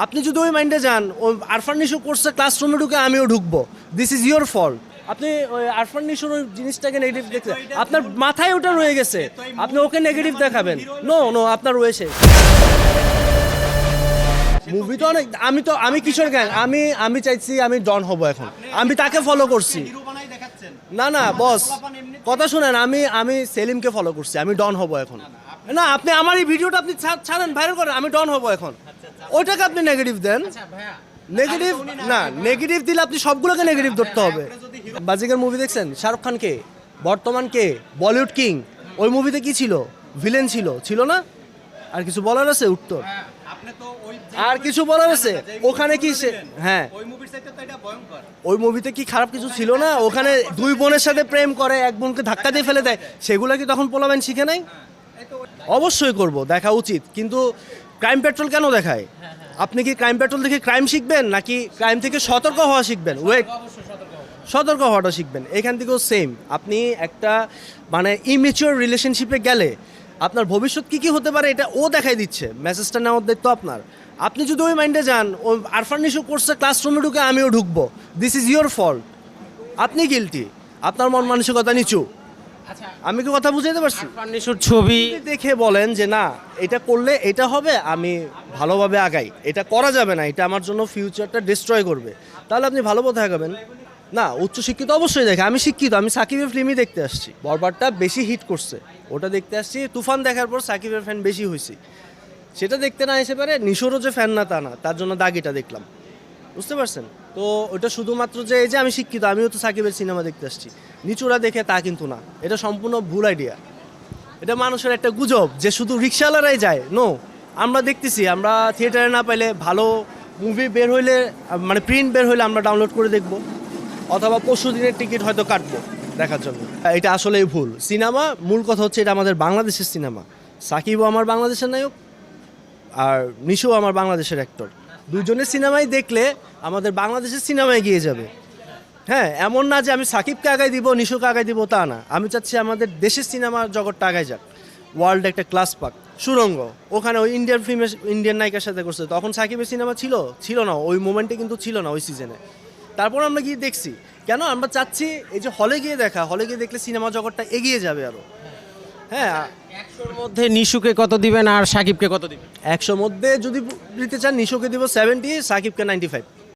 আপনি যদি ওই মাইন্ডে যান, ওই আরফান নিশো করছে ক্লাসরুমে ঢুকে আমিও ঢুকবো, দিস ইজ ইয়োর ফল্ট। আপনি ওই আরফান নিশোর ওই জিনিসটাকে নেগেটিভ দেখতে, আপনার মাথায় ওটা রয়ে গেছে, আপনি ওকে নেগেটিভ দেখাবেন। নো নো, আপনার রয়েছে মুভি তো অনেক। আমি কিশোর গ্যাং, আমি চাইছি আমি ডন হব এখন, আমি তাকে ফলো করছি। না না বস, কথা শুনেন, আমি সেলিমকে ফলো করছি, আমি ডন হব এখন। না আপনি আমার এই ভিডিওটা আপনি ছাড়েন, ভাইরাল করেন, আমি ডন হব এখন। ওইটাকে আপনি নেগেটিভ দেন। নেগেটিভ না, নেগেটিভ দিলে আপনি সবগুলোকে নেগেটিভ ধরতে হবে। বাজিকার মুভি দেখছেন? শাহরুখ খান কে বর্তমান কে বলিউড কিং? ওই মুভিতে কি ছিল? ভিলেন ছিল না? আর কিছু বলার আছে? উত্তর আর কিছু বলার আছে? ওখানে কি হ্যাঁ ওই মুভিতে কি খারাপ কিছু ছিল না? ওখানে দুই বোনের সাথে প্রেম করে, এক বোনকে ধাক্কা দিয়ে ফেলে দেয়, সেগুলো কি তখন পোলাবেন শিখে নাই? অবশ্যই করব, দেখা উচিত। কিন্তু ক্রাইম পেট্রোল কেন দেখায়? আপনি কি ক্রাইম পেট্রোল দেখে ক্রাইম শিখবেন, নাকি ক্রাইম থেকে সতর্ক হওয়া শিখবেন? ওয়েট, সতর্ক হওয়াটা শিখবেন। এখান থেকেও সেম, আপনি একটা মানে ইমেচিওর রিলেশনশিপে গেলে আপনার ভবিষ্যৎ কি হতে পারে এটা ও দেখাই দিচ্ছে। মেসেজটা নেওয়ার দায়িত্ব আপনার। আপনি যদি ওই মাইন্ডে যান, ও আরফান নিশো করছে ক্লাসরুমে ঢুকে আমিও ঢুকবো, দিস ইজ ইয়োর ফল্ট। আপনি গিলটি, আপনার মন মানসিকতা নিচু। আমি কি কথা বুঝাইতে পারছি? আরফান নিশোর ছবি দেখে বলেন যে না, এটা করলে এটা হবে, আমি ভালোভাবে আগাই, এটা করা যাবে না, এটা আমার জন্য ফিউচারটা ডিস্ট্রয় করবে, তাহলে আপনি ভালো পথে আগাবেন। না, উচ্চশিক্ষিত অবশ্যই দেখে, আমি শিক্ষিত, আমি সাকিবের ফিল্মই দেখতে আসছি। বরবারটা বেশি হিট করছে, ওটা দেখতে আসছি। তুফান দেখার পর সাকিবের ফ্যান বেশি হয়েছি, সেটা দেখতে না এসে পারে। নিশোরও যে ফ্যান না তা না, তার জন্য দাগিটা দেখলাম, বুঝতে পারছেন? তো ওটা শুধুমাত্র যে এই যে আমি শিক্ষিত, আমিও তো সাকিবের সিনেমা দেখতে আসছি, নিচুরা দেখে তা কিন্তু না, এটা সম্পূর্ণ ভুল আইডিয়া। এটা মানুষের একটা গুজব যে শুধু রিক্সাওয়ালারাই যায়। নো, আমরা দেখতেছি, আমরা থিয়েটারে না পাইলে ভালো মুভি বের হইলে, মানে প্রিন্ট বের হইলে আমরা ডাউনলোড করে দেখব, অথবা পরশু দিনের টিকিট হয়তো কাটবো দেখার জন্য। এটা আসলেই ভুল। সিনেমা মূল কথা হচ্ছে এটা আমাদের বাংলাদেশের সিনেমা। সাকিবও আমার বাংলাদেশের নায়ক, আর নিশো আমার বাংলাদেশের অ্যাক্টর। দুজনের সিনেমাই দেখলে আমাদের বাংলাদেশের সিনেমা এগিয়ে যাবে। হ্যাঁ, এমন না যে আমি সাকিবকে আগায় দিব, নিশোকে আগায় দিব, তা না। আমি চাচ্ছি আমাদের দেশের সিনেমার জগৎটা আগায় যাক, ওয়ার্ল্ড একটা ক্লাস পাক। সুরঙ্গ, ওখানে ওই ইন্ডিয়ান ফিল্মের ইন্ডিয়ান নায়িকার সাথে করছে, তখন সাকিবের সিনেমা ছিল না, ওই মোমেন্টে কিন্তু ছিল না ওই সিজনে। তারপর আমরা গিয়ে দেখছি। কেন? আমরা চাচ্ছি এই যে হলে গিয়ে দেখলে সিনেমা জগৎটা এগিয়ে যাবে আরো। হ্যাঁ, 100-র মধ্যে নিশুকে কত দিবেন আর সাকিবকে কত দিবেন? 100 মধ্যে যদি দিতে চান, নিশোকে দিব 70, সাকিবকে 95।